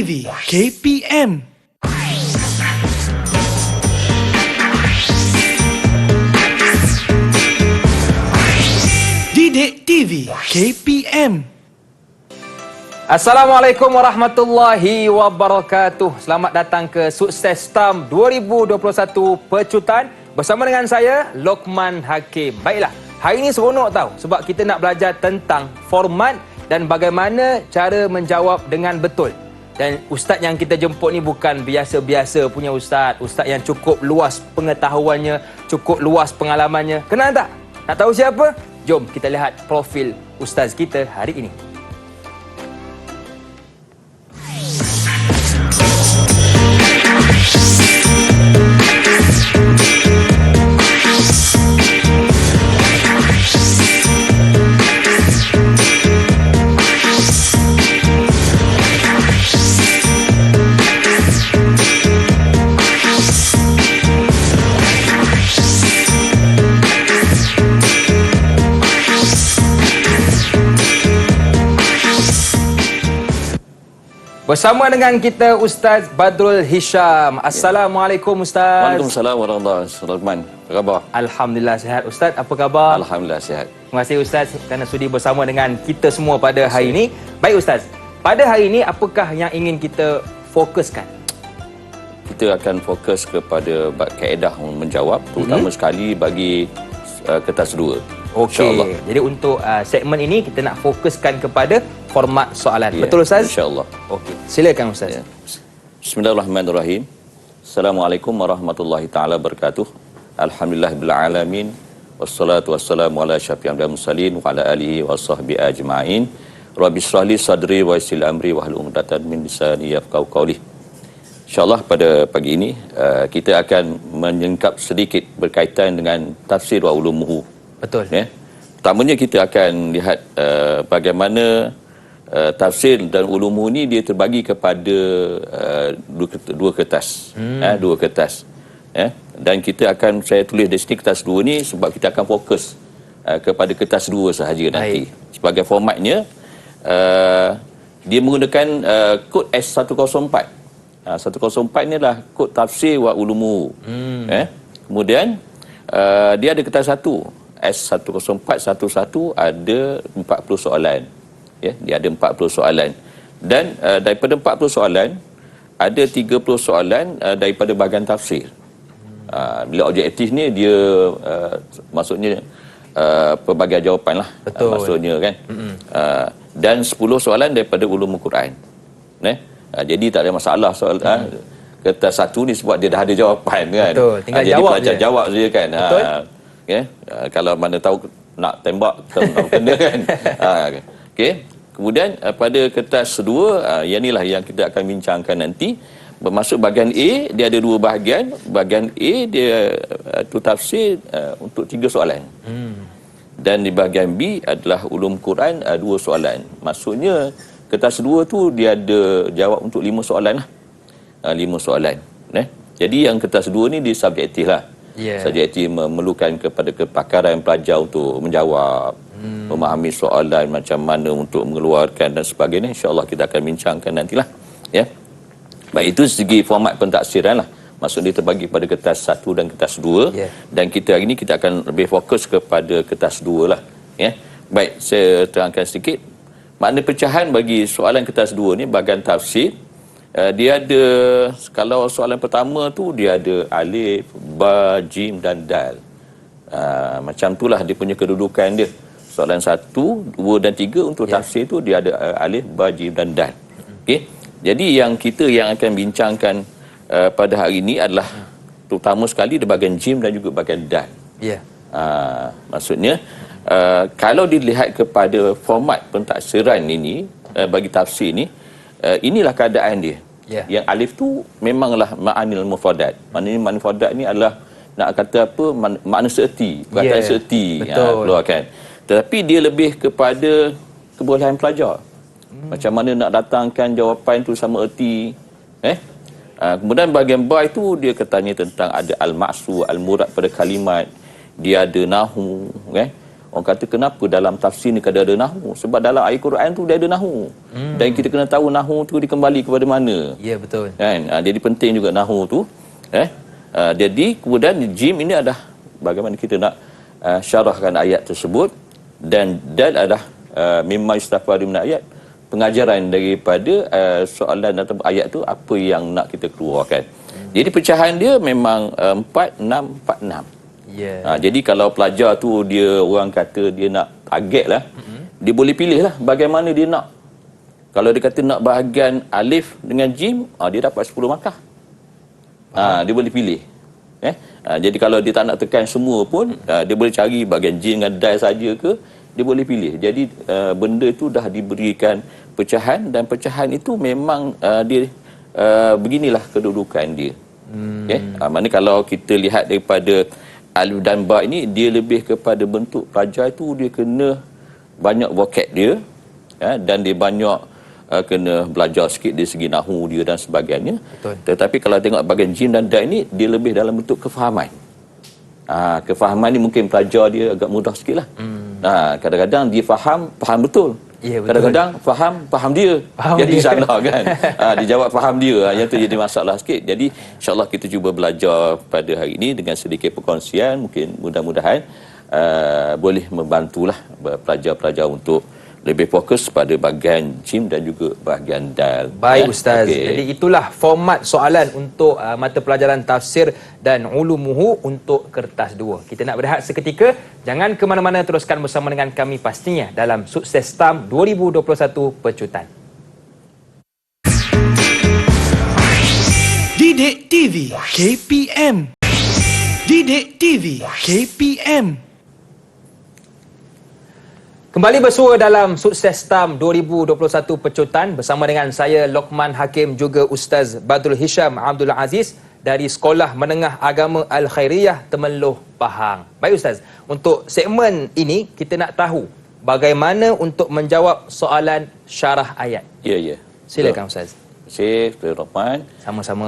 TV KPM. Didik TV KPM. Assalamualaikum warahmatullahi wabarakatuh. Selamat datang ke Sukses STAM 2021 Pecutan bersama dengan saya Lokman Hakim. Baiklah, hari ini seronok tahu sebab kita nak belajar tentang format dan bagaimana cara menjawab dengan betul. Dan ustaz yang kita jemput ni bukan biasa-biasa punya ustaz. Ustaz yang cukup luas pengetahuannya, cukup luas pengalamannya. Kenal tak? Nak tahu siapa? Jom kita lihat profil ustaz kita hari ini. Bersama dengan kita Ustaz Badrul Hisham. Assalamualaikum Ustaz. Waalaikumsalam warahmatullahi wabarakatuh. Apa khabar? Alhamdulillah sihat. Ustaz, apa khabar? Alhamdulillah sihat. Terima kasih Ustaz kerana sudi bersama dengan kita semua pada hari ini. Baik Ustaz, pada hari ini apakah yang ingin kita fokuskan? Kita akan fokus kepada kaedah menjawab, terutama sekali bagi kertas 2. Okey. Jadi untuk segmen ini kita nak fokuskan kepada format soalan. Betul Ustaz? InsyaAllah. Okey. Silakan Ustaz. Bismillahirrahmanirrahim. Assalamualaikum warahmatullahi taala wabarakatuh. Alhamdulillahirabbil alamin. Wassalatu wassalamu ala asyrafil mursalin wa ala alihi washabbihi ajmain. Rabbi shrah li sadri wa yassir amri wahlul 'uqdatam min lisani yafqahu qawli. InsyaAllah pada pagi ini kita akan menyingkap sedikit berkaitan dengan tafsir wa ulumuhu. Betul. Ya. Pertamanya kita akan lihat bagaimana tafsir dan ulumuhu ni dia terbagi kepada dua kertas. Dua kertas. Ya. Dan kita akan, saya tulis di sini kertas 2 ni sebab kita akan fokus kepada kertas 2 sahaja nanti. Sebagai formatnya dia menggunakan kod S104. 104 ni adalah kod tafsir wa ulumuhu. Kemudian dia ada kertas 1. S10411 ada 40 soalan. Ya, dia ada 40 soalan. Dan daripada 40 soalan ada 30 soalan daripada bahagian tafsir. Bila objektif ni dia maksudnya pelbagai jawapan lah. Betul. Maksudnya kan. Dan 10 soalan daripada ulumul Quran. Jadi tak ada masalah soal kertas 1 ni sebab dia dah ada jawapan kan. Betul. Tinggal jadi jawab pelajar je. jawab saja kan. Betul. Kalau mana tahu nak tembak kena kan. Okey. Kemudian pada kertas 2 yang inilah yang kita akan bincangkan nanti. Bermaksud bahagian A dia ada 2 bahagian. Bahagian A dia tu tafsir untuk 3 soalan. Dan di bahagian B adalah ulum Quran 2 soalan. Maksudnya kertas 2 tu dia ada jawab untuk 5 soalan lah. 5 soalan. Jadi yang kertas 2 ni dia subjektif lah. Subjektif memerlukan kepada kepakaran pelajar untuk menjawab, memahami soalan macam mana untuk mengeluarkan dan sebagainya. InsyaAllah kita akan bincangkan nantilah. Ya. Baik, itu segi format pentaksiran lah. Maksudnya terbagi pada kertas 1 dan kertas 2. Dan kita hari ini kita akan lebih fokus kepada kertas 2 lah. Ya. Baik, saya terangkan sedikit. Makna pecahan bagi soalan kertas 2 ni bahagian tafsir. Dia ada, kalau soalan pertama tu dia ada alif, ba, jim dan dal. Macam itulah dia punya kedudukan dia. Soalan 1, 2 dan 3 untuk tafsir tu dia ada alif, ba, jim dan dal. Okey. Jadi yang kita yang akan bincangkan pada hari ini adalah terutama sekali di bahagian jim dan juga bahagian dal. Maksudnya kalau dilihat kepada format pentaksiran ini bagi tafsir ni, inilah keadaan dia. Yang alif tu memanglah ma'anil mufadat. Maknanya ma'anil mufadat ni adalah nak kata apa, makna seerti, perkataan seerti keluarkan. Tetapi dia lebih kepada kebolehan pelajar. Macam mana nak datangkan jawapan tu sama erti. Kemudian bahagian ba itu dia katanya tentang ada al-ma'su, al-murad pada kalimat. Dia ada nahu, Orang kata kenapa dalam tafsir ni kada ada nahwu? Sebab dalam ayat Quran tu dia ada nahwu. Dan kita kena tahu nahwu tu dikembali kepada mana. Ya, betul. Kan? Jadi penting juga nahwu tu. Jadi kemudian jim ini adalah bagaimana kita nak syarahkan ayat tersebut, dan dal adalah mimma istafadu min ayat, pengajaran daripada soalan atau ayat tu apa yang nak kita keluarkan. Jadi pecahan dia memang 4 6 4 6. Ya. Jadi kalau pelajar tu dia orang kata dia nak target lah, dia boleh pilih lah bagaimana dia nak. Kalau dia kata nak bahagian alif dengan jim, dia dapat 10 markah. Dia boleh pilih. Jadi kalau dia tak nak tekan semua pun, dia boleh cari bahagian jim dengan dal saja ke, dia boleh pilih. Jadi benda itu dah diberikan pecahan, dan pecahan itu memang dia beginilah kedudukan dia. Maknanya kalau kita lihat daripada alif dan ba ini, dia lebih kepada bentuk pelajar itu dia kena banyak vocab dia, dan dia banyak kena belajar sikit dari segi nahwu dia dan sebagainya. Betul. Tetapi kalau tengok bahagian jim dan dal ini, dia lebih dalam bentuk kefahaman. Kefahaman ni mungkin pelajar dia agak mudah sikit lah. Kadang-kadang dia faham betul. Ya, betul. Kadang-kadang faham dia. Jadi salah kan. Dia jawab faham dia. Yang tu jadi masalah sikit. Jadi insyaAllah kita cuba belajar pada hari ini dengan sedikit perkongsian. Mungkin mudah-mudahan boleh membantulah pelajar-pelajar untuk lebih fokus pada bahagian jim dan juga bahagian dal. Baik Ustaz. Jadi itulah format soalan untuk mata pelajaran tafsir dan ulumuhu untuk kertas 2. Kita nak berehat seketika. Jangan ke mana-mana, teruskan bersama dengan kami pastinya dalam Sukses STAM 2021 Pecutan. Didik TV KPM. Didik TV KPM. Kembali bersua dalam Sukses STAM 2021 Pecutan bersama dengan saya Lokman Hakim, juga Ustaz Badrul Hisham Abdul Aziz dari Sekolah Menengah Agama Al-Khairiyah Temeloh Pahang. Baik Ustaz, untuk segmen ini kita nak tahu bagaimana untuk menjawab soalan syarah ayat. Ya. Silakan Ustaz. Terima kasih Tuan Rahman. Sama-sama.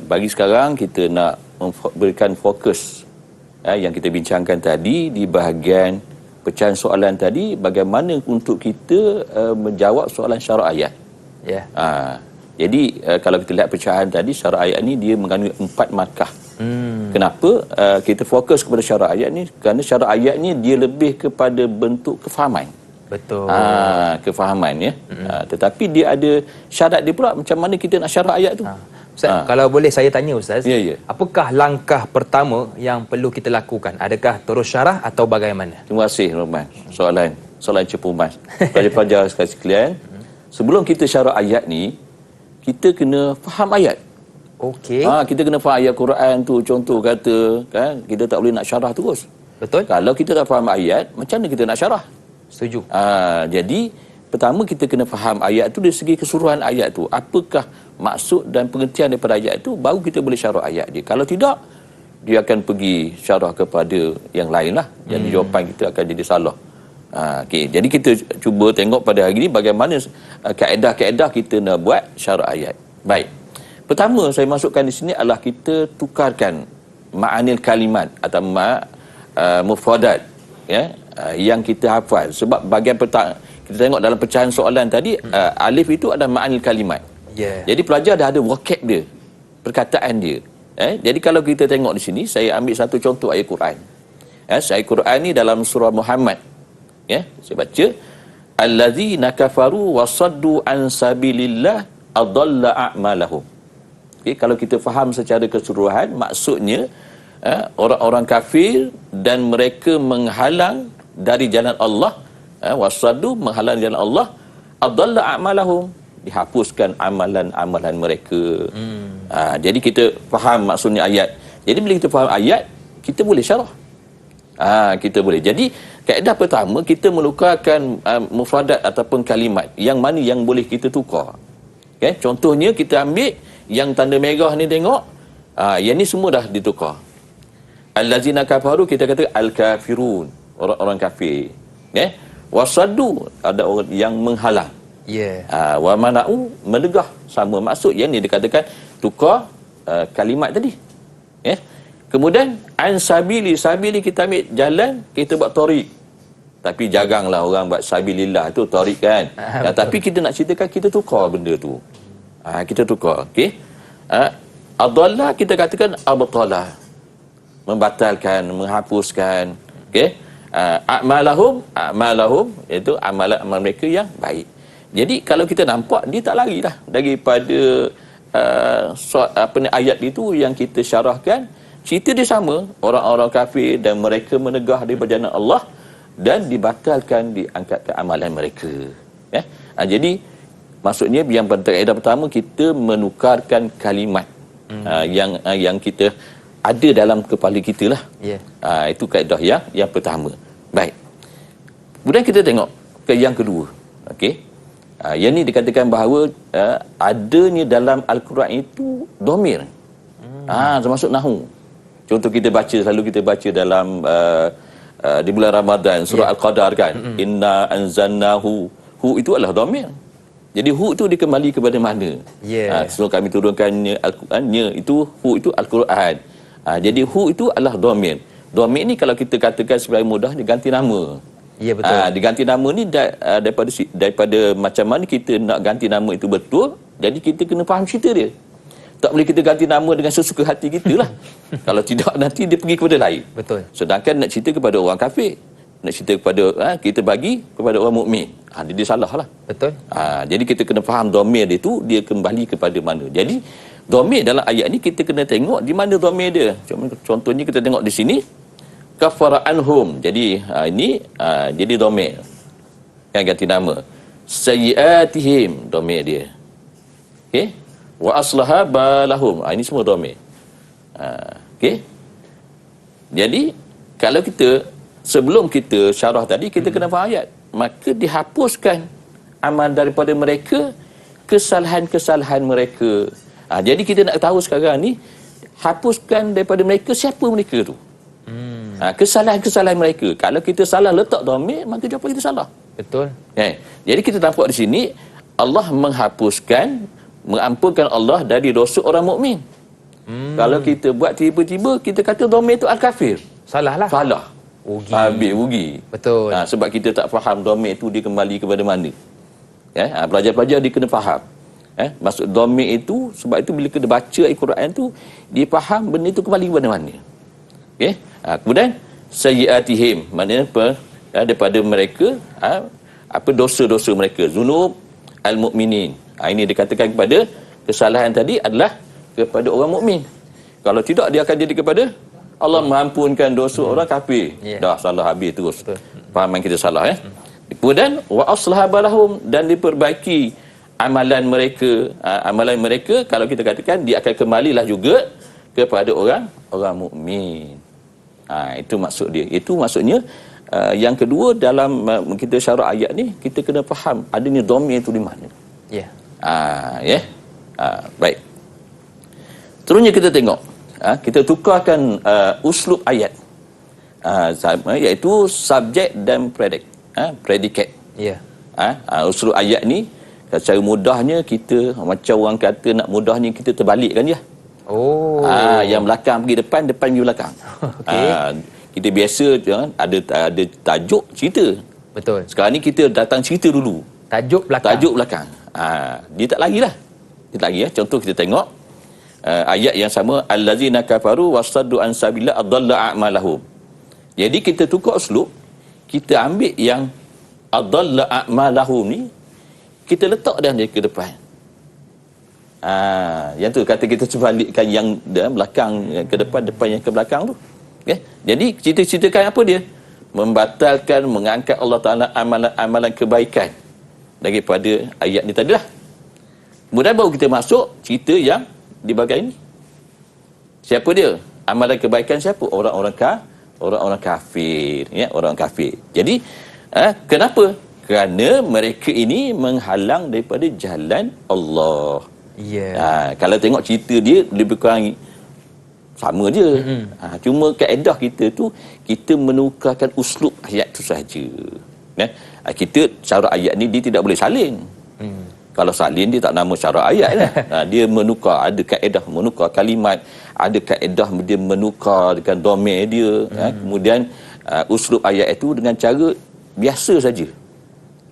Bagi sekarang kita nak berikan fokus yang kita bincangkan tadi di bahagian pecahan soalan tadi, bagaimana untuk kita menjawab soalan syarah ayat. Ya. Jadi kalau kita lihat pecahan tadi, syarah ayat ni dia mengandungi 4 markah. Kenapa kita fokus kepada syarah ayat ni? Kerana syarah ayat ni dia lebih kepada bentuk kefahaman. Betul. Kefahaman ya. Tetapi dia ada syarat dia pula, macam mana kita nak syarah ayat tu. Ustaz, kalau boleh saya tanya Ustaz, Ya. apakah langkah pertama yang perlu kita lakukan? Adakah terus syarah atau bagaimana? Terima kasih Rahman. Soalan cepu mas. Pelajar-pelajar sekalian, sebelum kita syarah ayat ni, kita kena faham ayat. Okey. Kita kena faham ayat Quran tu, contoh kata kan, kita tak boleh nak syarah terus. Betul? Kalau kita tak faham ayat, macam mana kita nak syarah? Setuju. Jadi pertama kita kena faham ayat tu dari segi keseluruhan ayat tu. Apakah maksud dan pengertian daripada ayat tu, baru kita boleh syarah ayat dia. Kalau tidak, dia akan pergi syarah kepada yang lain lah. Jadi jawapan kita akan jadi salah. Jadi kita cuba tengok pada hari ini bagaimana kaedah-kaedah kita nak buat syarah ayat. Baik. Pertama saya masukkan di sini adalah kita tukarkan ma'anil kalimat atau mufradat yang kita hafal. Sebab bahagian pertama kita tengok dalam pecahan soalan tadi, alif itu adalah ma'anil kalimat. Jadi pelajar dah ada vocab dia, perkataan dia. Jadi kalau kita tengok di sini, saya ambil satu contoh ayat Quran. Ayat Quran ni dalam surah Muhammad. Saya baca, allazina kafaru wasaddu an sabilillah adalla a'malahum. Kalau kita faham secara keseluruhan, maksudnya orang-orang kafir dan mereka menghalang dari jalan Allah, wasaddu menghalang jalan Allah, adalla a'malahum, dihapuskan amalan-amalan mereka. Jadi kita faham maksudnya ayat. Jadi bila kita faham ayat, kita boleh syarah. Kita boleh. Jadi kaedah pertama, kita menukarkan mufradat ataupun kalimat. Yang mana yang boleh kita tukar. Contohnya kita ambil yang tanda merah ni, tengok. Yang ni semua dah ditukar. Allazina kafaru, kita kata al-kafirun, orang-orang kafir. Wasaddu, ada orang yang menghalang. Wa mana'u, melegah, sama maksud. Yang ni dikatakan tukar kalimat tadi. Kemudian an sabili, sabili kita ambil jalan, kita buat tariq. Tapi jaranglah orang buat sabilillah tu tarik kan. Tapi kita nak ceritakan kita tukar benda tu. Kita tukar. Okey. Adalla kita katakan abtala. Membatalkan, menghapuskan. Okey. A'malahum iaitu amalan mereka yang baik. Jadi kalau kita nampak dia tak lari dah daripada ayat itu yang kita syarahkan. Cerita dia sama, orang-orang kafir dan mereka menegah daripada jalan Allah dan dibatalkan, diangkatkan amalan mereka. Ya? Jadi maksudnya yang kaedah pertama kita menukarkan kalimat yang kita ada dalam kepala kita lah. Itu kaedah yang pertama. Baik. Kemudian kita tengok ke yang kedua. Okey. Yang ni dikatakan bahawa adanya dalam Al-Quran itu domir. Termasuk nahu. Contoh kita baca, selalu kita baca dalam di bulan Ramadan surah Al-Qadar kan. Inna anzalnahu. Hu itu adalah domir. Jadi hu itu dikembali kepada mana? Sebelum kami turunkannya Al-Qurannya itu hu itu Al-Quran. Jadi hu itu adalah domir. Domir ni kalau kita katakan sebagai mudah diganti nama. Ya, betul. Diganti nama ni daripada macam mana kita nak ganti nama itu betul. Jadi kita kena faham cerita dia. Tak boleh kita ganti nama dengan sesuka hati kita lah. Kalau tidak nanti dia pergi kepada lain. Betul. Sedangkan nak cerita kepada orang kafir, nak cerita kepada kita bagi kepada orang mukmin. Dia salah lah. Betul. Jadi kita kena faham domir dia tu dia kembali kepada mana. Jadi domir dalam ayat ni kita kena tengok di mana domir dia. Contohnya kita tengok di sini kafara anhum. Jadi ini jadi domir yang ganti nama. Sayyiatihim domir dia. Okey. Wa aslaha balahum. Ini semua domir. Okey. Jadi kalau kita sebelum kita syarah tadi kita kena faham ayat. Maka dihapuskan amal daripada mereka, kesalahan-kesalahan mereka. Jadi kita nak tahu sekarang ni hapuskan daripada mereka siapa mereka tu. Kesalahan-kesalahan mereka. Kalau kita salah letak domir, maka jawapan kita salah. Betul. Jadi kita nampak di sini Allah mengampunkan Allah dari dosa orang mukmin. Kalau kita buat tiba-tiba kita kata domir itu al-kafir. Salah lah. Salah. Rugi. Habis rugi. Betul. Sebab kita tak faham domir itu dia kembali kepada mana. Pelajar-pelajar dia kena faham. Maksud domir itu, sebab itu bila kita baca Al-Quran tu dia faham benda itu kembali kepada mana. Okey. Kemudian sayyiatihim, maknanya apa? Daripada mereka dosa-dosa mereka, zunub al-mukminin. Ini dikatakan kepada kesalahan tadi adalah kepada orang mukmin. Kalau tidak dia akan jadi kepada Allah mengampunkan dosa orang kafir. Dah salah habis terus. Fahaman kita salah Kemudian wa aslaha balahum, dan diperbaiki amalan mereka kalau kita katakan dia akan kembalilah juga kepada orang mukmin. Itu maksud dia. Itu maksudnya yang kedua dalam kita syarah ayat ni kita kena faham adanya domir itu di mana. Baik. Terusnya kita tengok kita tukarkan uslub ayat iaitu subjek dan predikat. Uslub ayat ni secara mudahnya kita macam orang kata nak mudahnya kita terbalikkan dia. Yang belakang pergi depan, depan pergi belakang. Kita biasa ada tajuk cerita. Betul. Sekarang ni kita datang cerita dulu. Tajuk belakang. Dia tak lari lah. Dia tak lari. Contoh kita tengok ayat yang sama, allazina kafaru wasaddu an sabilillah adalla a'malahum. Jadi kita tukar uslub, kita ambil yang adalla a'malahum ni, kita letak dia ke depan. Yang tu kata kita sebalikkan yang belakang ke depan, depan yang ke belakang tu. Jadi cerita-ceritakan apa dia? Membatalkan, mengangkat Allah Ta'ala amalan-amalan kebaikan daripada ayat ni tadilah. Kemudian baru kita masuk cerita yang di bahagian ini. Siapa dia? Amalan kebaikan siapa? Orang-orang kafir. Orang kafir. Jadi, kenapa? Kerana mereka ini menghalang daripada jalan Allah. Kalau tengok cerita dia lebih kurang sama je. Cuma kaedah kita tu kita menukarkan uslub ayat tu saja. Kita cara ayat ni dia tidak boleh salin. Kalau salin dia tak nama cara ayat lah. Dia menukar, ada kaedah menukar kalimat, ada kaedah dia menukar dengan domir dia. Kemudian uslub ayat itu dengan cara biasa saja.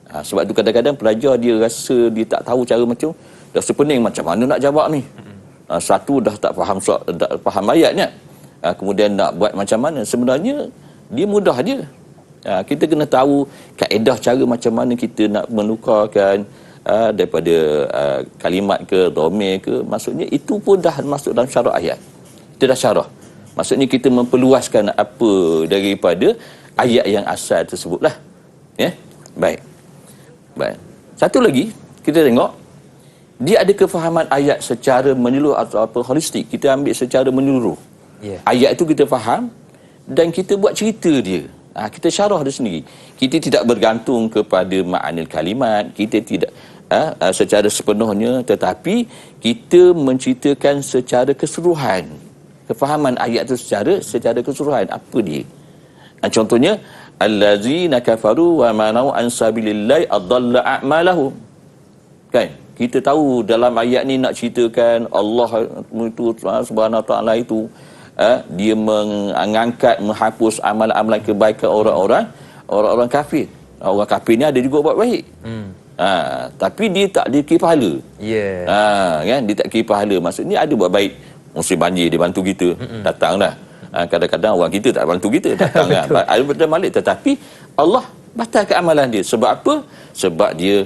Sebab tu kadang-kadang pelajar dia rasa dia tak tahu cara macam, rasa pening macam mana nak jawab ni. Satu dah tak faham ayatnya. Kemudian nak buat macam mana. Sebenarnya dia mudah je. Kita kena tahu kaedah cara macam mana kita nak menukarkan daripada kalimat ke domir ke, maksudnya itu pun dah masuk dalam syarah ayat. Kita dah syarah. Maksudnya kita memperluaskan apa daripada ayat yang asal tersebutlah. Ya. Baik. Satu lagi kita tengok dia ada kefahaman ayat secara menyeluruh atau apa holistik. Kita ambil secara menyeluruh. Ayat itu kita faham dan kita buat cerita dia. Kita syarah dia sendiri. Kita tidak bergantung kepada makna kalimat, kita tidak secara sepenuhnya, tetapi kita menceritakan secara keseluruhan. Kefahaman ayat itu secara keseluruhan. Apa dia? Contohnya, allazina kafaru wa manau an sabilillahi adalla a'malahum. Kan? Kita tahu dalam ayat ni nak ceritakan Allah itu Subhanahu wa taala itu dia mengangkat, menghapus amalan-amalan kebaikan orang-orang kafir. Orang kafir ni ada juga buat baik. Tapi dia tak dikira pahala. Kan? Dia tak kira pahala. Maksudnya ada buat baik. Musim banjir dia bantu kita. Datanglah. Kadang-kadang orang kita tak bantu kita. Datang kan. Ada betul malik. Tetapi Allah batalkan amalan dia. Sebab apa? Sebab dia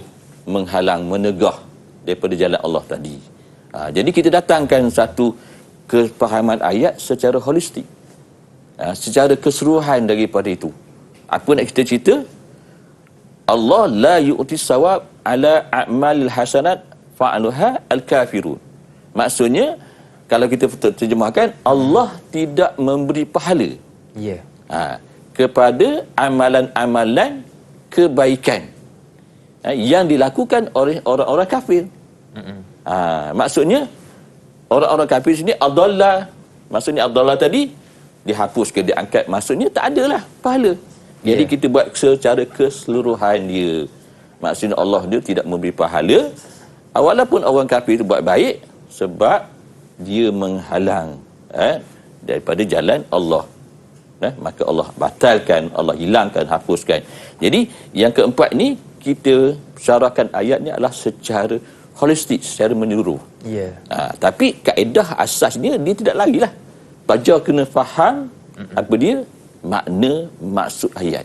menghalang, menegah daripada jalan Allah tadi. Jadi kita datangkan satu kefahaman ayat secara holistik, secara keseluruhan daripada itu. Apa nak kita cerita? Allah la yu'ti sawab ala a'malil hasanat fa'aluha al-kafirun. Maksudnya, kalau kita terjemahkan, Allah tidak memberi pahala kepada amalan-amalan kebaikan yang dilakukan oleh orang-orang kafir. Maksudnya, orang-orang kafir sini adalla, maksudnya adalla tadi dihapus ke diangkat, maksudnya tak adalah pahala. Jadi kita buat secara keseluruhan dia. Maksudnya Allah dia tidak memberi pahala walaupun orang kafir itu buat baik, sebab dia menghalang daripada jalan Allah. Maka Allah batalkan, Allah hilangkan, hapuskan. Jadi yang keempat ni kita syarahkan ayatnya adalah secara holistik, secara menyeluruh. Tapi kaedah asasnya dia tidak larilah. Pelajar kena faham apa dia, makna maksud ayat.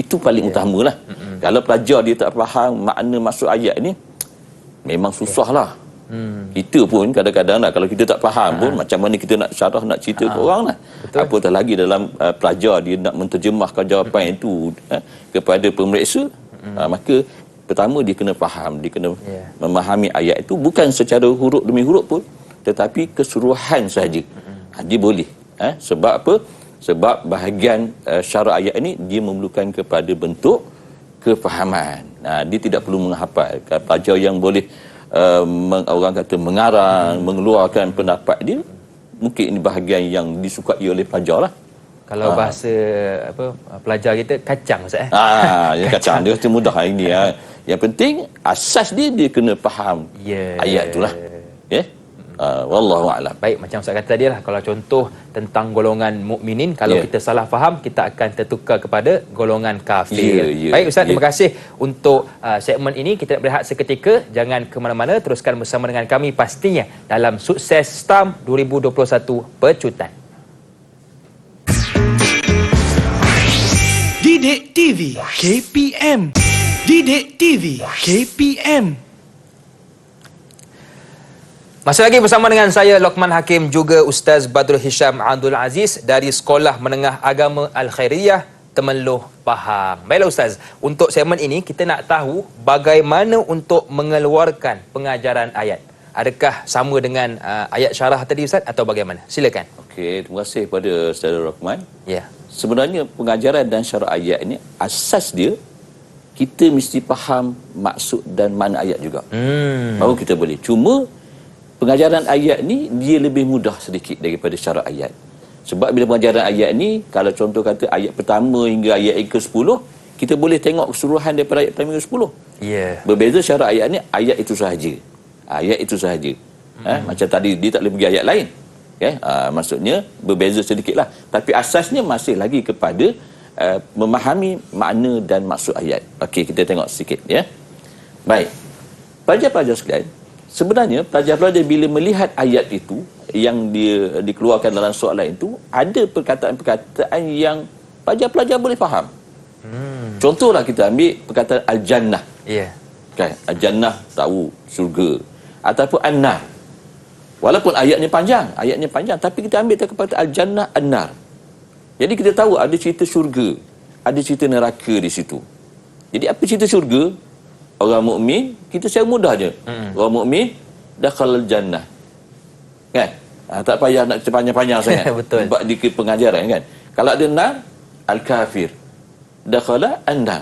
Itu paling utamalah. Kalau pelajar dia tak faham makna maksud ayat ni, memang susahlah. Kita pun kadang-kadang lah, kalau kita tak faham pun macam mana kita nak syarah, nak cerita ke orang lah. Apatah lagi dalam pelajar dia nak menterjemahkan jawapan itu kepada pemeriksa, maka pertama dia kena faham, dia kena memahami ayat itu bukan secara huruf demi huruf pun, tetapi keseluruhan sahaja. Dia boleh. Sebab apa? Sebab bahagian syarah ayat ini dia memerlukan kepada bentuk kefahaman. Dia tidak perlu menghafal. Pelajar yang boleh orang kata mengarang, mengeluarkan pendapat dia, mungkin ini bahagian yang disukai oleh pelajar lah. Kalau bahasa pelajar kita kacang, Ustaz. Yang kacang dia kata mudah ini. Yang penting asas dia kena faham ayat itulah. Wallahu a'lam. Baik, macam Ustaz kata tadi lah, kalau contoh tentang golongan mukminin, kalau kita salah faham, kita akan tertukar kepada golongan kafir. Baik Ustaz, terima kasih untuk segmen ini. Kita nak berehat seketika, jangan ke mana-mana, teruskan bersama dengan kami pastinya dalam Sukses STAM 2021 Pecutan. Didik TV KPM. Didik TV KPM. Masih lagi bersama dengan saya Lokman Hakim, juga Ustaz Badrul Hisham Abdul Aziz dari Sekolah Menengah Agama Al-Khairiyah Temeloh Pahang. Baiklah Ustaz, untuk segmen ini kita nak tahu bagaimana untuk mengeluarkan pengajaran ayat. Adakah sama dengan ayat syarah tadi Ustaz atau bagaimana? Silakan. Okey, terima kasih kepada Saudara Rahman. Ya. Sebenarnya pengajaran dan syarah ayat ini asas dia kita mesti faham maksud dan makna ayat juga. Baru kita boleh. Cuma pengajaran ayat ni dia lebih mudah sedikit daripada syarah ayat. Sebab bila pengajaran ayat ni, kalau contoh kata ayat pertama hingga ayat ke-10, kita boleh tengok keseluruhan daripada ayat pertama hingga 10. Berbeza syarah ayat ni, ayat itu sahaja. Ayat itu sahaja. Macam tadi dia tak boleh pergi ayat lain. Maksudnya berbeza sedikitlah. Tapi asasnya masih lagi kepada memahami makna dan maksud ayat. Okey, kita tengok sikit ya. Baik. Pelajar-pelajar sekalian, sebenarnya pelajar-pelajar bila melihat ayat itu yang dikeluarkan dalam soalan itu, ada perkataan-perkataan yang pelajar-pelajar boleh faham. Contohlah kita ambil perkataan al-jannah. Ya. Kan? Al-jannah tahu syurga ataupun an-nar. Walaupun ayatnya panjang tapi kita ambil perkataan al-jannah an-nar. Jadi kita tahu ada cerita syurga, ada cerita neraka di situ. Jadi apa cerita syurga? Orang mukmin kita secara mudah je. Orang mukmin dakhalal jannah. Kan? Tak payah nak panjang-panjang sangat. Betul. Sebab di pengajaran kan. Kalau ada nar, al-kafir dakhala an-nar.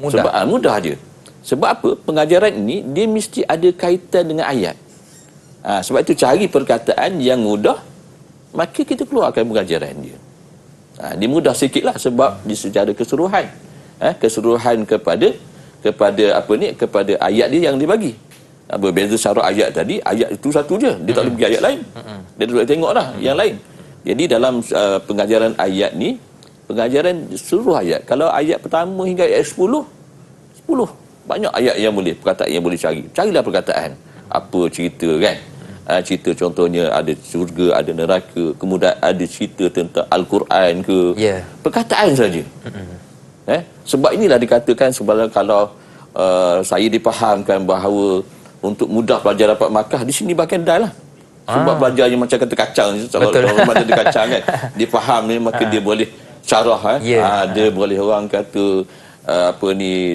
Mudah. Mudah je. Sebab apa? Pengajaran ini dia mesti ada kaitan dengan ayat. Sebab itu cari perkataan yang mudah, maka kita keluarkan pengajaran dia. Dia mudah sikitlah sebab dia secara keseluruhan. Keseluruhan kepada kepada ayat dia yang dibagi. Berbeza syarah ayat tadi, ayat itu satu je. Dia tak boleh pergi ayat lain. Dia tak boleh tengoklah yang lain. Jadi dalam pengajaran ayat ni, pengajaran seluruh ayat. Kalau ayat pertama hingga ayat 10 banyak ayat yang boleh, perkataan yang boleh cari. Carilah perkataan. Apa cerita kan? Cerita contohnya ada syurga, ada neraka, kemudian ada cerita tentang Al-Quran ke. Perkataan saja. Sebab inilah dikatakan sebenarnya kalau saya dipahamkan bahawa untuk mudah pelajar dapat markah, di sini bahkan dah lah. Sebab pelajar yang macam kata kacang, kalau mana dia kacang kan, dia faham ni maka dia boleh syarah. Dia boleh orang kata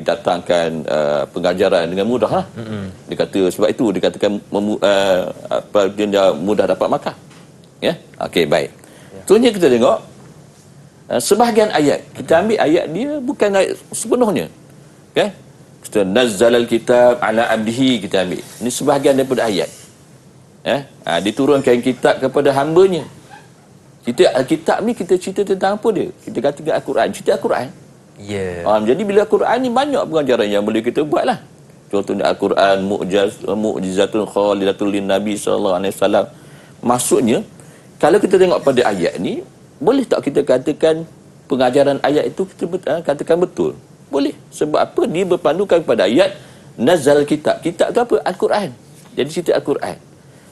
datangkan pengajaran dengan mudah lah. Dia kata sebab itu dikatakan dia mudah dapat markah. Ya. Okey, baik. Seterusnya kita tengok sebahagian ayat. Kita ambil ayat dia bukan ayat sepenuhnya. Okey. Kita nazzalal kitab ala abdihi, kita ambil. Ini sebahagian daripada ayat. Diturunkan kitab kepada hamba-Nya. Kitab ni kita cerita tentang apa dia? Kita katakan Al-Quran, cerita Al-Quran. Jadi bila Al-Quran ni banyak pengajaran yang boleh kita buat lah. Contohnya Al-Quran mu'jizatun khalidatun lin Nabi SAW. Maksudnya, kalau kita tengok pada ayat ni, boleh tak kita katakan pengajaran ayat itu kita katakan betul? Boleh. Sebab apa? Dia berpandukan kepada ayat nazal kitab. Kitab tu apa? Al-Quran. Jadi cerita Al-Quran.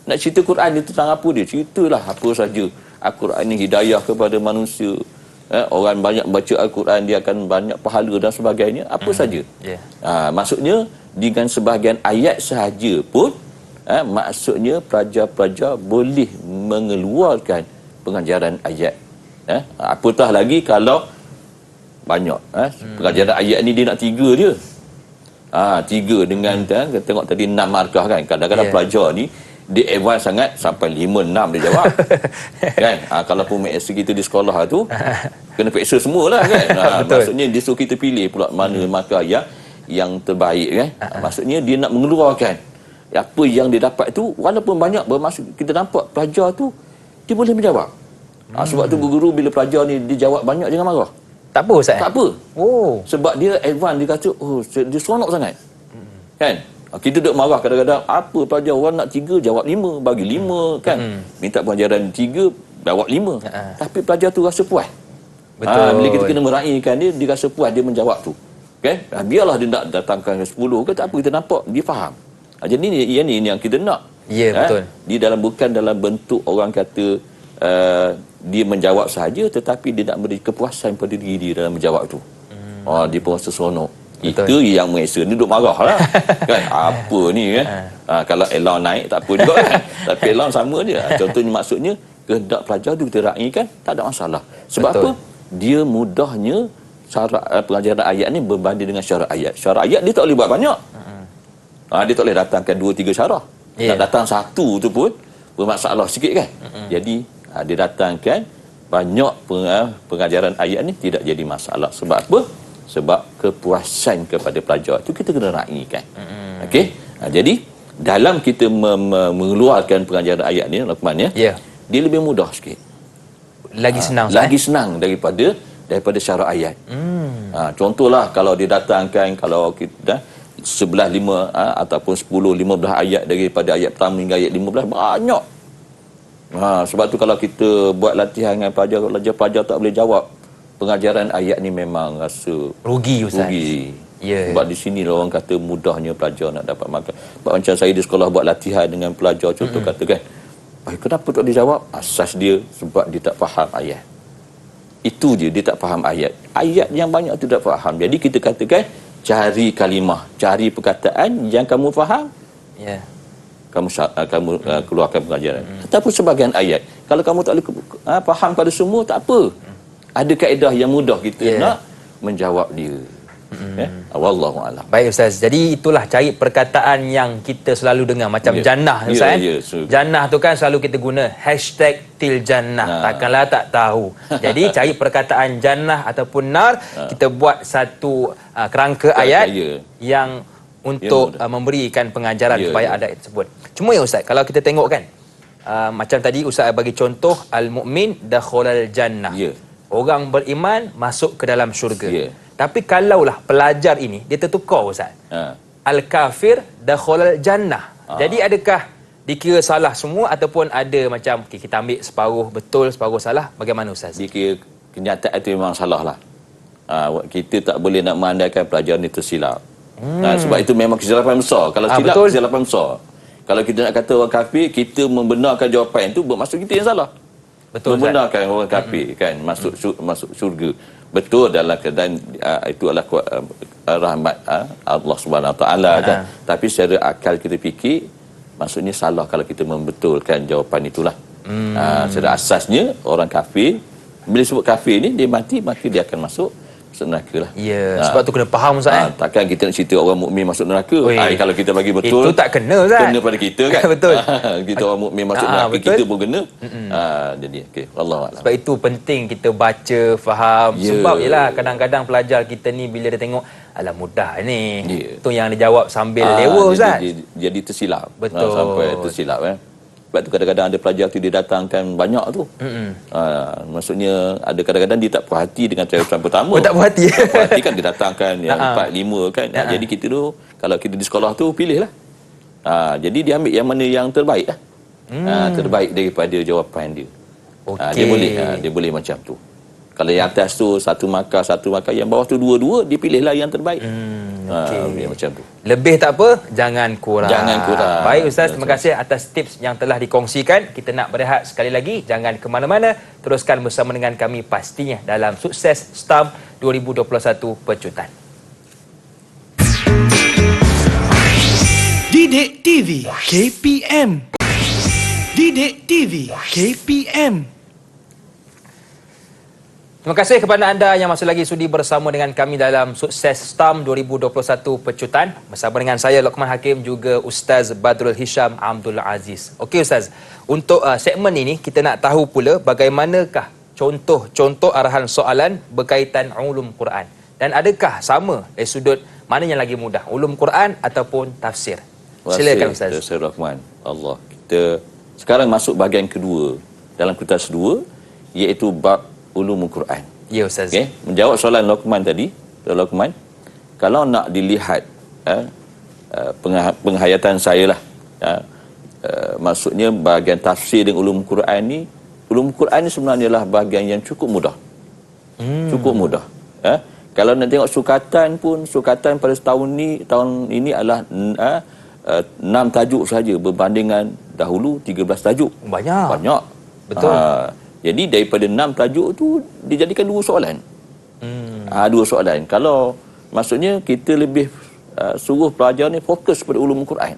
Nak cerita Quran dia tentang apa dia? Ceritalah apa saja. Al-Quran ni hidayah kepada manusia. Orang banyak baca Al-Quran, dia akan banyak pahala dan sebagainya. Apa saja. Maksudnya, dengan sebahagian ayat sahaja pun, maksudnya pelajar-pelajar boleh mengeluarkan pengajaran ayat. Apatah lagi kalau banyak. Pengajaran ayat ni dia nak 3 je. 3 dengan tengok tadi 6 markah kan. Kadang-kadang pelajar ni dia advance sangat sampai 5-6 dia jawab. Kan? Kalau pun maths kita di sekolah tu kena peksa semualah kan. Maksudnya dia suruh kita pilih pula mana markah yang terbaik kan. Maksudnya dia nak mengeluarkan apa yang dia dapat tu, walaupun banyak bermaksud kita nampak pelajar tu dia boleh menjawab. Sebab tu guru bila pelajar ni dia jawab banyak jangan marah. Tak apa Ustaz? Tak apa. Sebab dia advance, dia kata dia seronok sangat. Kan? Kita duduk marah kadang-kadang, apa pelajar orang nak 3 jawab 5, bagi 5 kan. Minta pengajaran 3 jawab 5. Tapi pelajar tu rasa puas. Betul. Bila kita kena meraihkan dia rasa puas dia menjawab tu. Kan? Biarlah dia nak datangkan 10 ke tak apa, kita nampak dia faham. Jadi ini yang kita nak. Betul. Dia bukan dalam bentuk orang kata dia menjawab sahaja, tetapi dia nak beri kepuasan pada diri dia dalam menjawab tu. Dia pun rasa seronok. Betul. Itu yang mengesah ni duduk marah lah. Kan? Apa ni kan? Kalau elon naik tak apa juga kan. Tapi elon sama je. Contohnya maksudnya kehendak pelajar tu kita raikan, tak ada masalah. Sebab Betul. apa? Dia mudahnya pengajaran ayat ni berbanding dengan syarah ayat. Syarah ayat dia tak boleh buat banyak. Dia tak boleh datangkan 2-3 syarah. Nak datang satu tu pun bermasalah sikit kan. Jadi dia datangkan banyak pengajaran ayat ni tidak jadi masalah. Sebab apa? Sebab kepuasan kepada pelajar itu kita kena raikan. Okey? Jadi dalam kita mengeluarkan pengajaran ayat ni Luqman dia lebih mudah sikit. Lagi senang. Lagi senang daripada syarah ayat. Contohlah kalau dia datangkan, kalau kita 11, 5 ataupun 10, 15 ayat daripada ayat pertama hingga ayat 15 banyak. Sebab tu kalau kita buat latihan dengan pelajar tak boleh jawab pengajaran ayat ni memang rasa Rugi Ustaz. rugi. Ya. Sebab di sini orang kata mudahnya pelajar nak dapat makan. Sebab macam saya di sekolah buat latihan dengan pelajar, contoh kata kan, kenapa tak dijawab? Asas dia sebab dia tak faham ayat. Itu je, dia tak faham ayat. Ayat yang banyak tu tak faham. Jadi kita katakan, cari kalimah, cari perkataan yang kamu faham, Ya. kamu keluarkan pengajaran. Tetapi sebahagian ayat, kalau kamu tak boleh faham pada semua, tak apa. Ada kaedah yang mudah kita nak menjawab dia. Wallahu a'lam. Baik Ustaz. Jadi itulah cari perkataan yang kita selalu dengar macam jannah Ustaz. Jannah tu kan selalu kita guna #tiljannah. Takkanlah tak tahu. Jadi cari perkataan jannah ataupun nar, kita buat satu kerangka ayat yang untuk memberikan pengajaran kepada ayat tersebut. Cuma ya Ustaz, kalau kita tengok kan, macam tadi Ustaz bagi contoh al-mu'min dakhalal jannah. Orang beriman masuk ke dalam syurga. Tapi kalaulah pelajar ini dia tertukar Ustaz. Al-kafir dakhalal jannah. Jadi adakah dikira salah semua ataupun ada macam kita ambil separuh betul, separuh salah? Bagaimana Ustaz? Dikira kenyataan itu memang salah lah. Kita tak boleh nak mengandaikan pelajar ni tersilap. Sebab itu memang kesilapan besar. Kalau silap, kesilapan besar. Kalau kita nak kata orang kafir, kita membenarkan jawapan itu, bermaksud kita yang salah. Betul, membenarkan orang kafir kan masuk syurga. Betul dalam keadaan itu adalah rahmat Allah Subhanahu Wa Taala kan. Tapi secara akal kita fikir, maksudnya salah kalau kita membetulkan jawapan itulah. Secara asasnya orang kafir, bila sebut kafir ni dia mati, maka dia akan masuk neraka lah. Ya, sebab tu kena faham Ustaz. Takkan kita nak cerita orang mukmin masuk neraka. Kalau kita bagi betul, itu tak kena Ustaz. Kena pada kita kan. Betul. Kita orang mukmin masuk neraka, kita pun kena. Jadi okey, wallahu a'lam. Sebab itu penting kita baca, faham. Sebab yalah kadang-kadang pelajar kita ni bila dia tengok alah mudah ni. Tu yang dia jawab sambil lewa Ustaz. Jadi tersilap. Betul. Sampai tersilap Sebab tu kadang-kadang ada pelajar tu dia datangkan banyak tu. Maksudnya ada kadang-kadang dia tak puas hati dengan jawapan pertama. Tak puas hati. Tak puas hati kan dia datangkan yang 4, 5 kan. Jadi kita tu kalau kita di sekolah tu pilihlah. Jadi dia ambil yang mana yang terbaik lah. Terbaik daripada jawapan dia. Dia boleh macam tu. Kalau yang atas tu satu markah, yang bawah tu 2-2, dia pilihlah yang terbaik. Macam tu. Lebih tak apa, jangan kurang. Jangan kurang. Baik Ustaz, terima kasih atas tips yang telah dikongsikan. Kita nak berehat sekali lagi, jangan ke mana-mana. Teruskan bersama dengan kami pastinya dalam Sukses STAM 2021 Pecutan. Didik TV KPM. Didik TV KPM. Terima kasih kepada anda yang masih lagi sudi bersama dengan kami dalam Sukses STAM 2021 Pecutan. Bersama dengan saya Luqman Hakim, juga Ustaz Badrul Hisham Abdul Aziz. Okey Ustaz, untuk segmen ini kita nak tahu pula bagaimanakah contoh-contoh arahan soalan berkaitan ulum Quran. Dan adakah sama dari sudut mana yang lagi mudah, ulum Quran ataupun tafsir? Silakan Ustaz. Terima Rahman. Allah. Kita sekarang masuk bahagian kedua dalam kertas 2, iaitu bab ulumul Quran. Ya Ustaz. Okey, menjawab soalan Luqman tadi, Luqman, kalau nak dilihat penghayatan saya lah, maksudnya bahagian tafsir dan ulumul Quran ni sebenarnya adalah bahagian yang cukup mudah. Cukup mudah. Kalau nak tengok sukatan pada tahun ini adalah 6 tajuk saja berbandingan dahulu 13 tajuk. Banyak. Betul. Jadi daripada 6 tajuk tu dijadikan 2 soalan. 2 soalan. Kalau maksudnya kita lebih suruh pelajar ni fokus pada ulumul Quran.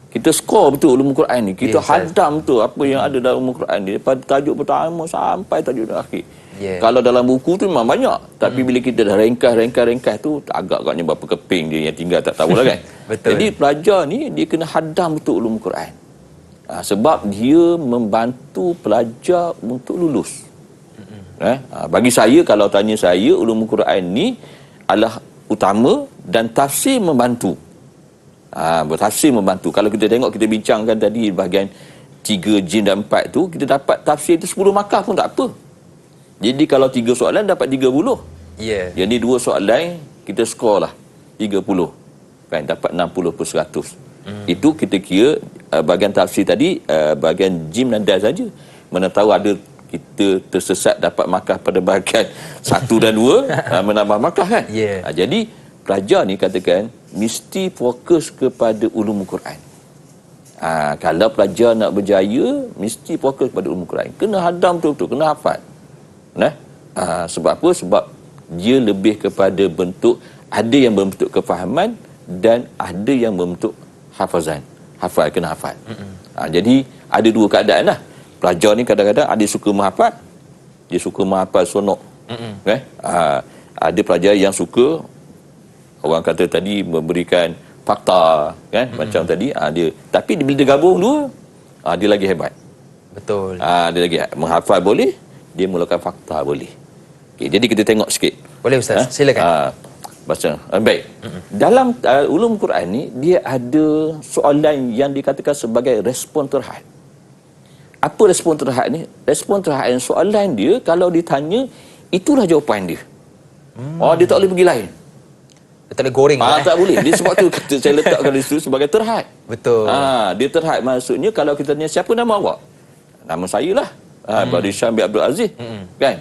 Kita skor betul ulumul Quran ni. Kita hadam betul apa yang ada dalam ulumul Quran ni daripada tajuk pertama sampai tajuk akhir. Kalau dalam buku tu memang banyak, tapi bila kita dah ringkas tu agak-agaknya berapa keping dia yang tinggal tak tahulah kan. Betul. Jadi pelajar ni dia kena hadam betul ulumul Quran. Sebab dia membantu pelajar untuk lulus. Bagi saya, kalau tanya saya, ulumul Quran ni adalah utama dan tafsir membantu. Tafsir membantu. Kalau kita tengok, kita bincangkan tadi bahagian 3 jin dan 4 tu, kita dapat tafsir tu 10 markah pun tak apa. Jadi kalau 3 soalan dapat 30. Jadi 2 soalan kita skor lah 30. Kan dapat 60%. Itu kita kira bahagian tafsir tadi, bahagian jim dan dal saja. Mana tahu ada kita tersesat dapat markah pada bahagian 1 dan 2, menambah markah kan. Jadi pelajar ni katakan mesti fokus kepada ulum Quran. Kalau pelajar nak berjaya, mesti fokus pada ulum Quran. Kena hadam betul-betul, kena hafal. Sebab apa? Sebab dia lebih kepada bentuk, ada yang berbentuk kefahaman dan ada yang berbentuk hafazan. Hafal, kena hafal. Jadi ada dua keadaan lah. Pelajar ni kadang-kadang ada suka menghafal, dia suka menghafal sonok. Ada pelajar yang suka, orang kata tadi, memberikan fakta kan, macam tadi dia. Tapi bila dia gabung dua, dia lagi hebat. Betul. Dia lagi menghafal boleh, dia mulakan fakta boleh. Okay, jadi kita tengok sikit. Boleh Ustaz, silakan. Baik. Dalam ulum Quran ni, dia ada soalan yang dikatakan sebagai respon terhad. Apa respon terhad ni? Respon terhad soalan dia, kalau ditanya, itulah jawapan dia. Dia tak boleh pergi lain. Dia tak boleh goreng. Tak boleh. Dia sebab tu saya letakkan di situ sebagai terhad. Betul. Dia terhad maksudnya kalau kita tanya siapa nama awak? Nama saya lah. Badri Syam bin Abdul Aziz. Kan?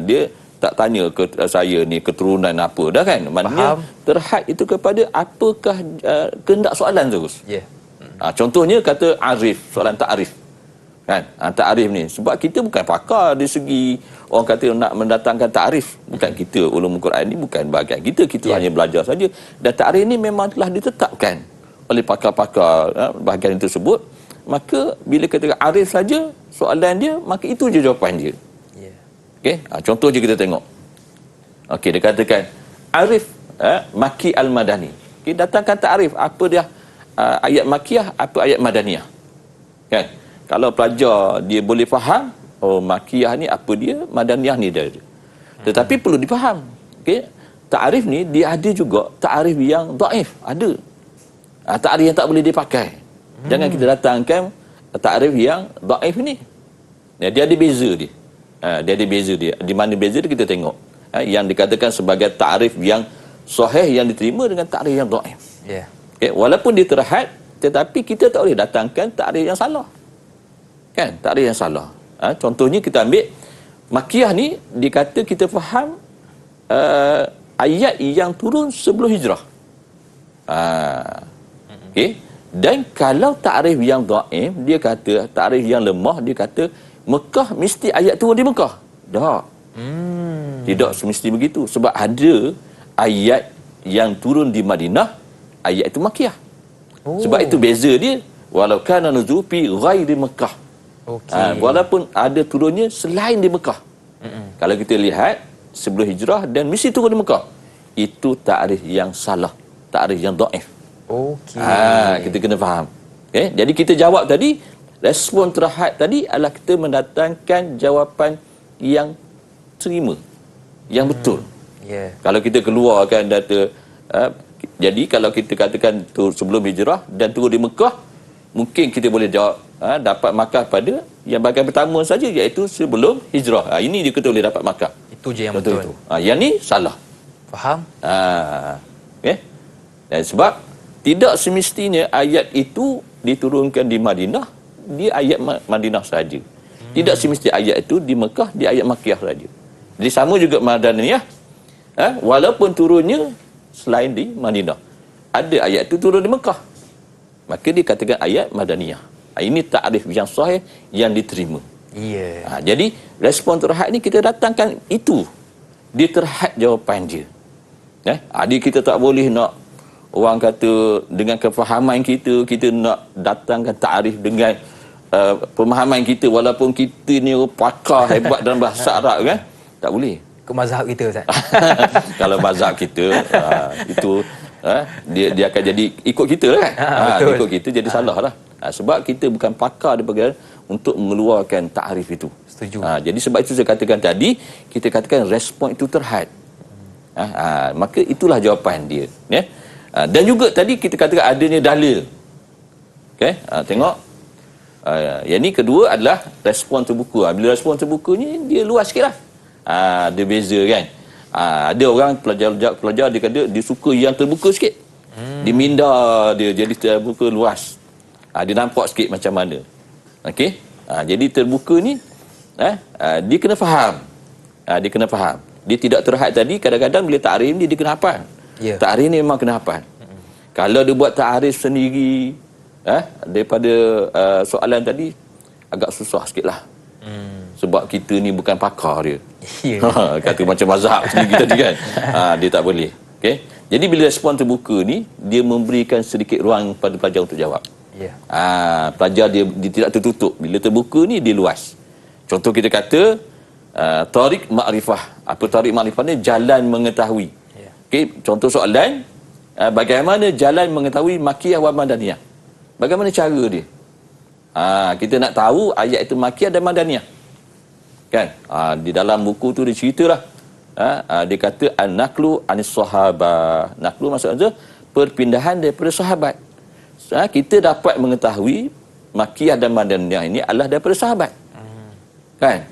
Dia tak tanya ke saya ni keturunan apa dah kan. Maknanya terhad itu kepada apakah kehendak soalan terus. Contohnya kata arif, soalan ta'arif. Kan? Ta'arif ni sebab kita bukan pakar di segi orang kata nak mendatangkan ta'arif. Bukan kita, ulum Quran ni bukan bahagian kita hanya belajar saja. Dan ta'arif ni memang telah ditetapkan oleh pakar-pakar bahagian tersebut. Maka bila kita arif saja soalan dia, maka itu je jawapan dia. Okey, contoh je kita tengok. Okey, dia katakan arif Maki al-Madani. Okey, datangkan ta'arif apa dia ayat makiyah, apa ayat madaniyah. Kan? Kalau pelajar dia boleh faham, makiyah ni apa dia, madaniyah ni dia. Tetapi perlu difaham. Okey, ta'arif ni dia ada juga ta'arif yang dhaif, ada. Ta'arif yang tak boleh dipakai. Jangan kita datangkan ta'arif yang dhaif ni. Dia ada beza dia. Dia ada beza dia. Di mana beza dia kita tengok. Yang dikatakan sebagai ta'arif yang sahih yang diterima dengan ta'arif yang dhaif. Okay? Walaupun dia terhad, tetapi kita tak boleh datangkan ta'arif yang salah. Kan? Ta'arif yang salah. Contohnya kita ambil makiyah ni, dikata kita faham ayat yang turun sebelum hijrah. Okay? Dan kalau ta'arif yang dhaif, dia kata ta'arif yang lemah, dia kata Mekah mesti ayat turun di Mekah. Tak. Tidak semesti begitu. Sebab ada ayat yang turun di Madinah, ayat itu makiyah. Sebab itu beza dia. Walau kana nuzul fi ghairi Mekah. Walaupun ada turunnya selain di Mekah. Kalau kita lihat sebelum hijrah dan mesti turun di Mekah, itu ta'rif yang salah, ta'rif yang dhaif. Kita kena faham. Okay? Jadi kita jawab tadi, respon terhad tadi adalah kita mendatangkan jawapan yang terima, yang betul. Kalau kita keluarkan data, jadi kalau kita katakan sebelum hijrah dan turun di Mekah, mungkin kita boleh jawab dapat markah pada yang bahagian pertama saja, iaitu sebelum hijrah. Ini dia kata boleh dapat markah. Itu je yang betul. Yang ni salah. Faham? Okay? Dan sebab tidak semestinya ayat itu diturunkan di Madinah, dia ayat Madinah saja. Tidak semestinya ayat itu di Mekah, dia ayat Makkiyah saja. Jadi sama juga Madaniyah, walaupun turunnya selain di Madinah. Ada ayat itu turun di Mekah, maka dikatakan ayat Madaniyah. Ini ta'rif yang sahih yang diterima. Jadi respon terhad ni kita datangkan itu. Dia terhad jawapan dia. Jadi kita tak boleh nak orang kata dengan kefahaman kita, kita nak datangkan ta'rif dengan pemahaman kita, walaupun kita ni pakar hebat dalam bahasa Arab kan. Tak boleh. Ke mazhab kita Ustaz. Kalau mazhab kita itu dia akan jadi ikut kita lah kan. Ikut kita jadi salah lah. Sebab kita bukan pakar di bahagian untuk mengeluarkan ta'rif itu. Setuju. Jadi sebab itu saya katakan tadi, kita katakan respon itu terhad. Maka itulah jawapan dia. Dan juga tadi kita katakan adanya dalil. Okay? Tengok. Yang ni kedua adalah respon terbuka. Bila respon terbuka ni dia luas sikit lah. Dia beza kan. Ada orang pelajar dia kata dia suka yang terbuka sikit. Dia minda dia jadi terbuka luas. Dia nampak sikit macam mana. Okey. Jadi terbuka ni dia kena faham. Dia kena faham. Dia tidak terhad tadi, kadang-kadang bila ta'rif dia kena hafal. Ya. Ta'rif ni memang kena hafal. Kalau dia buat ta'rif sendiri, daripada soalan tadi, agak susah sikit lah. Sebab kita ni bukan pakar dia. Ya. Kata macam mazhab sendiri tadi kan. Dia tak boleh. Okay? Jadi bila respon terbuka ni, dia memberikan sedikit ruang pada pelajar untuk jawab. Ya. Pelajar dia tidak tertutup. Bila terbuka ni, dia luas. Contoh kita kata, tariq ma'rifah. Apa tariq ma'rifah ni? Jalan mengetahui. Ya. Okay? Contoh soalan, bagaimana jalan mengetahui makiyah wa madaniyah? Bagaimana cara dia? Kita nak tahu ayat itu makiyah dan madaniyah. Kan? Di dalam buku tu dia ceritalah. Dia kata an-naqlu anis sahabah. Naqlu maksudnya perpindahan daripada sahabat. Kita dapat mengetahui makiyah dan madaniyah ini adalah daripada sahabat. Kan?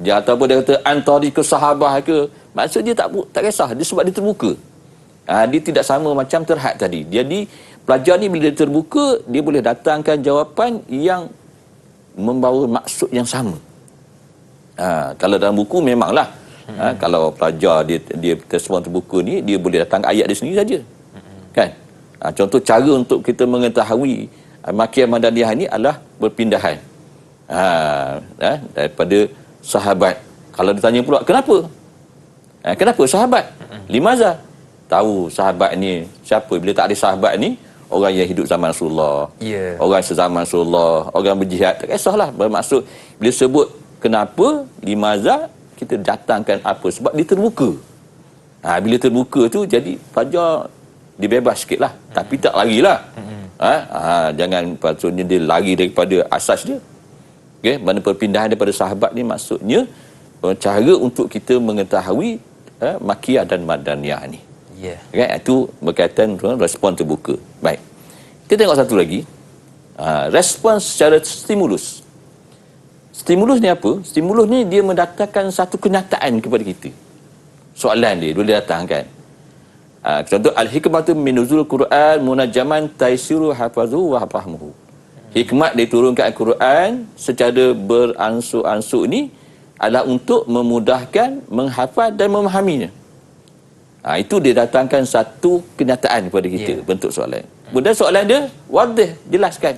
Dia ataupun dia kata antariqus sahabah ke, maksud dia tak kisah, dia sebab dia terbuka. Dia tidak sama macam terhad tadi. Jadi pelajar ni bila dia terbuka, dia boleh datangkan jawapan yang membawa maksud yang sama. Kalau dalam buku memanglah kalau pelajar dia respon terbuka ni, dia boleh datang ayat dia sendiri saja. Kan? Contoh cara untuk kita mengetahui makiyah madaniyah ini adalah berpindahan daripada sahabat. Kalau ditanya pula kenapa? Kenapa sahabat? Limaza? Tahu sahabat ni siapa? Bila tak ada sahabat ni, orang yang hidup zaman Rasulullah, orang sezaman Rasulullah, orang berjihad, tak kisahlah. Bermaksud bila sebut kenapa, limaza, kita datangkan apa? Sebab dia terbuka. Bila terbuka tu, jadi pelajar dia bebas sikit lah. Tapi tak larilah. Jangan patutnya dia lari daripada asas dia. Okay? Mana perpindahan daripada sahabat ni maksudnya cara untuk kita mengetahui makiyah dan madaniyah ni. Okay? Itu berkaitan dengan respon terbuka. Baik. Kita tengok satu lagi. Respon secara stimulus. Stimulus ni apa? Stimulus ni dia mendatangkan satu kenyataan kepada kita. Soalan dia boleh datangkan. Contoh al-hikmatu min nuzul Quran munajjaman taisiru hafazu wa fahmuhu. Hikmat diturunkan Al-Quran secara beransur-ansur ni adalah untuk memudahkan menghafal dan memahaminya. Itu dia datangkan satu kenyataan kepada kita, bentuk soalan. Kemudian soalan dia wadih, jelaskan.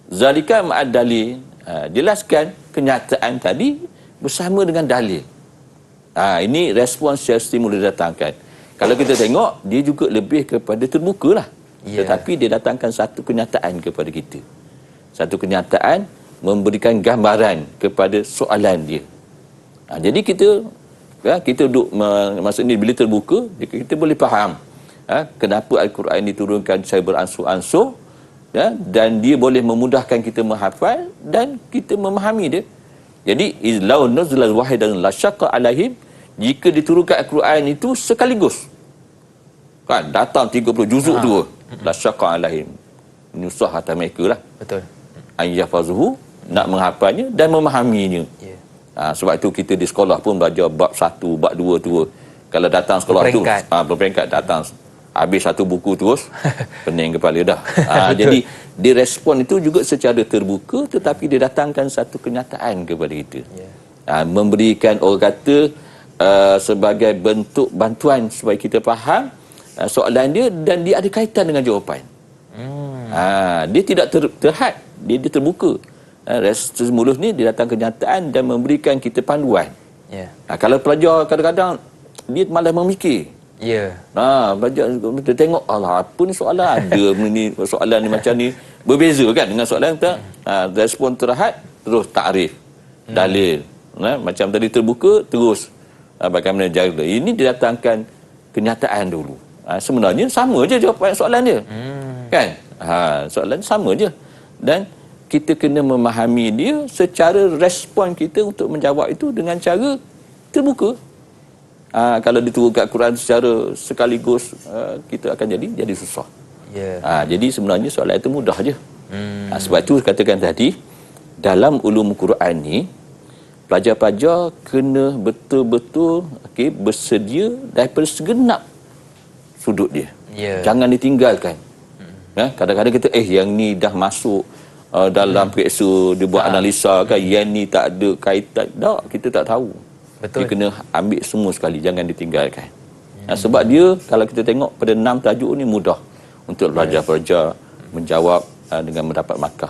Zalika ma'ad dalil. Jelaskan kenyataan tadi bersama dengan dalil. Ini respons secara stimulus didatangkan. Kalau kita tengok, dia juga lebih kepada terbuka lah. Tetapi dia datangkan satu kenyataan kepada kita. Satu kenyataan memberikan gambaran kepada soalan dia. Jadi kita duduk, maksudnya bila terbuka, kita boleh faham kenapa Al-Quran diturunkan secara beransur-ansur, dan dia boleh memudahkan kita menghafal dan kita memahami dia. Jadi izlau nuzul wahidan la syaqqa alaihim, jika diturunkan Al-Quran itu sekaligus, kan datang 30 juzuk tu, la syaqqa alaihim, nyusah atas mereka lah. Betul. Ayyafazuhu, nak menghafalnya dan memahaminya. Sebab itu kita di sekolah pun belajar bab 1, bab 2 tu. Kalau datang sekolah tu berperingkat, datang habis satu buku terus pening kepala dah. Jadi dia respon itu juga secara terbuka, tetapi dia datangkan satu kenyataan kepada kita. Memberikan, orang kata, sebagai bentuk bantuan supaya kita faham soalan dia, dan dia ada kaitan dengan jawapan. Dia tidak terhad, dia terbuka. Stimulus ni dia datang kenyataan dan memberikan kita panduan. Kalau pelajar kadang-kadang dia malah memikir. Belajar kita tengok, Allah, apa ni soalan ada ni, soalan ni macam ni, berbeza kan dengan soalan kita. Respon terhad terus takrif, dalil. Macam tadi terbuka terus bagaimana jaga. Ini didatangkan kenyataan dulu. Sebenarnya sama je jawapan soalan dia. Kan? Soalan sama je. Dan kita kena memahami dia secara respon kita untuk menjawab itu dengan cara terbuka. Kalau diturunkan Quran secara sekaligus, kita akan jadi susah. Jadi sebenarnya soalan itu mudah je. Sebab itu katakan tadi, dalam ulum Quran ni, pelajar-pelajar kena betul-betul bersedia daripada segenap sudut dia. Jangan ditinggalkan. Kadang-kadang kita yang ni dah masuk dalam periksa dia buat analisa kan, yang ni tak ada kaitan. Tak, kita tak tahu. Betul. Dia kena ambil semua sekali, jangan ditinggalkan. Sebab dia, kalau kita tengok pada 6 tajuk ni mudah untuk pelajar-pelajar menjawab dengan mendapat markah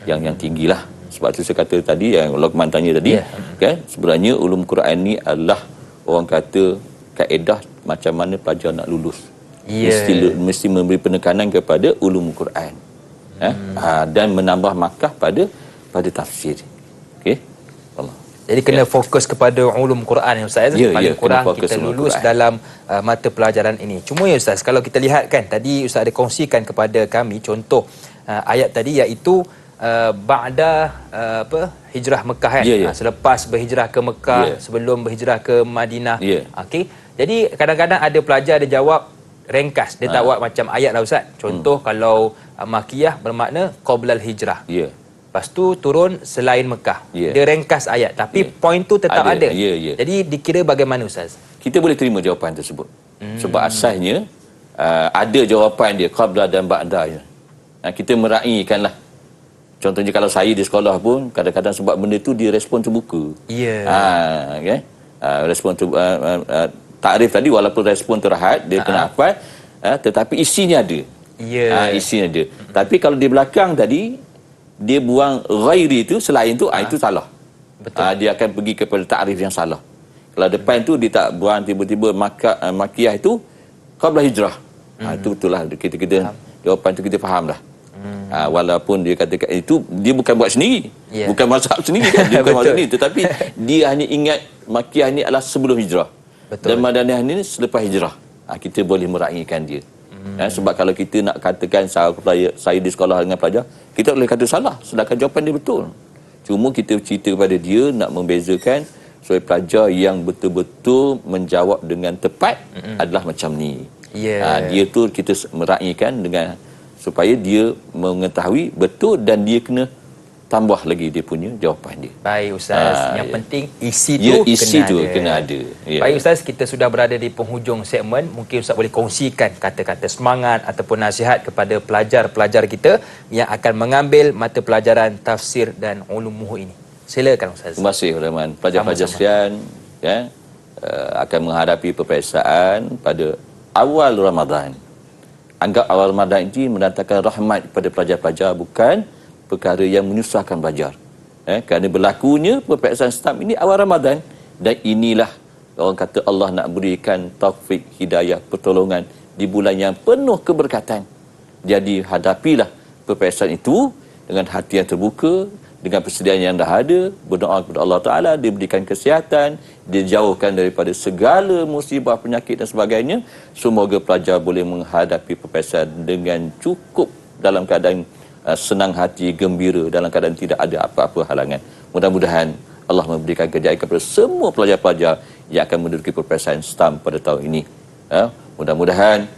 yang tinggilah. Sebab tu saya kata tadi, yang Luqman tanya tadi, kan, sebenarnya ulum Quran ni adalah orang kata kaedah macam mana pelajar nak lulus. Mesti memberi penekanan kepada ulum Quran. Dan menambah markah pada tafsir. Okey. Allah. Jadi kena fokus kepada ulum Quran ya Ustaz. Paling kurang kita lulus dalam mata pelajaran ini. Cuma ya Ustaz, kalau kita lihat kan tadi Ustaz ada kongsikan kepada kami contoh ayat tadi, iaitu ba'da hijrah Mekah kan. Selepas berhijrah ke Mekah, sebelum berhijrah ke Madinah. Okey. Jadi kadang-kadang ada pelajar dia jawab ringkas. Dia tak buat macam ayat lah Ustaz. Contoh kalau makiyah bermakna qablal hijrah. Lepas tu turun selain Mekah. Dia ringkas ayat. Tapi poin tu tetap ada. Jadi dikira bagaimana Ustaz? Kita boleh terima jawapan tersebut. Sebab asasnya ada jawapan dia, qabla dan ba'da. Kita meraihkanlah. Contohnya kalau saya di sekolah pun, kadang-kadang sebab benda tu dia respon terbuka. Okay? Respon takrif tadi walaupun respon terhad, dia kena hafal, tetapi isinya ada. Isinya ada. Tapi kalau di belakang tadi, dia buang ghairi tu, selain tu, itu salah. Dia akan pergi kepada takrif yang salah. Kalau depan tu dia tak buang tiba-tiba makiyah itu qabla hijrah. Itu betul lah, kita jawapan tu kita faham dah. Walaupun dia katakan itu dia bukan buat sendiri, bukan mazhab sendiri kan, dia bukan mazhab sendiri, tetapi dia hanya ingat makiyah ni adalah sebelum hijrah. Dan Madaniyah ni selepas hijrah. Kita boleh meraihkan dia. Sebab kalau kita nak katakan saya di sekolah dengan pelajar, kita boleh kata salah, sedangkan jawapan dia betul. Cuma kita cerita kepada dia nak membezakan supaya pelajar yang betul-betul menjawab dengan tepat adalah macam ni. Dia tu kita meraihkan dengan supaya dia mengetahui betul dan dia kena tambah lagi dia punya jawapan dia. Baik Ustaz, yang penting isi tu kena ada. Baik Ustaz, kita sudah berada di penghujung segmen. Mungkin Ustaz boleh kongsikan kata-kata semangat ataupun nasihat kepada pelajar-pelajar kita yang akan mengambil mata pelajaran tafsir dan ulumuh ini. Silakan Ustaz. Terima kasih Rahman. Pelajar-pelajar sekalian akan menghadapi peperiksaan pada awal Ramadan. Anggap awal Ramadan ini mendatangkan rahmat kepada pelajar-pelajar, bukan perkara yang menyusahkan pelajar. Kerana berlakunya peperiksaan STAM ini awal Ramadan, dan inilah orang kata Allah nak berikan taufik, hidayah, pertolongan di bulan yang penuh keberkatan. Jadi hadapilah peperiksaan itu dengan hati yang terbuka, dengan persediaan yang dah ada, berdoa kepada Allah Ta'ala, diberikan kesihatan, dijauhkan daripada segala musibah, penyakit dan sebagainya. Semoga pelajar boleh menghadapi peperiksaan dengan cukup dalam keadaan senang hati, gembira, dalam keadaan tidak ada apa-apa halangan. Mudah-mudahan Allah memberikan kejayaan kepada semua pelajar-pelajar yang akan menduduki peperiksaan STAM pada tahun ini. Mudah-mudahan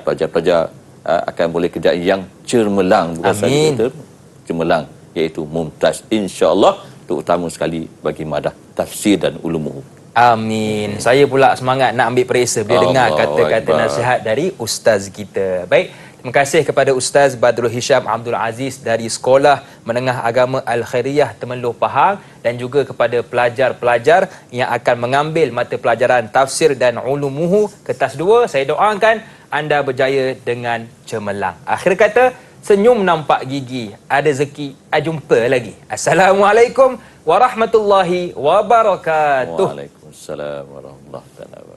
pelajar-pelajar akan boleh kejayaan yang cemerlang, bukan saja cemerlang, iaitu mumtaz, insya-Allah, terutama sekali bagi madah tafsir dan ulumuh. Amin. Saya pula semangat nak ambil periksa bila dengar kata-kata nasihat dari ustaz kita. Baik, terima kasih kepada Ustaz Badrul Hisham Abdul Aziz dari Sekolah Menengah Agama Al-Khairiyah Temeloh Pahang, dan juga kepada pelajar-pelajar yang akan mengambil mata pelajaran tafsir dan ulumuhu kertas 2. Saya doakan anda berjaya dengan cemerlang. Akhir kata, senyum nampak gigi, ada rezeki, jumpa lagi. Assalamualaikum warahmatullahi wabarakatuh. Waalaikumsalam warahmatullahi wabarakatuh.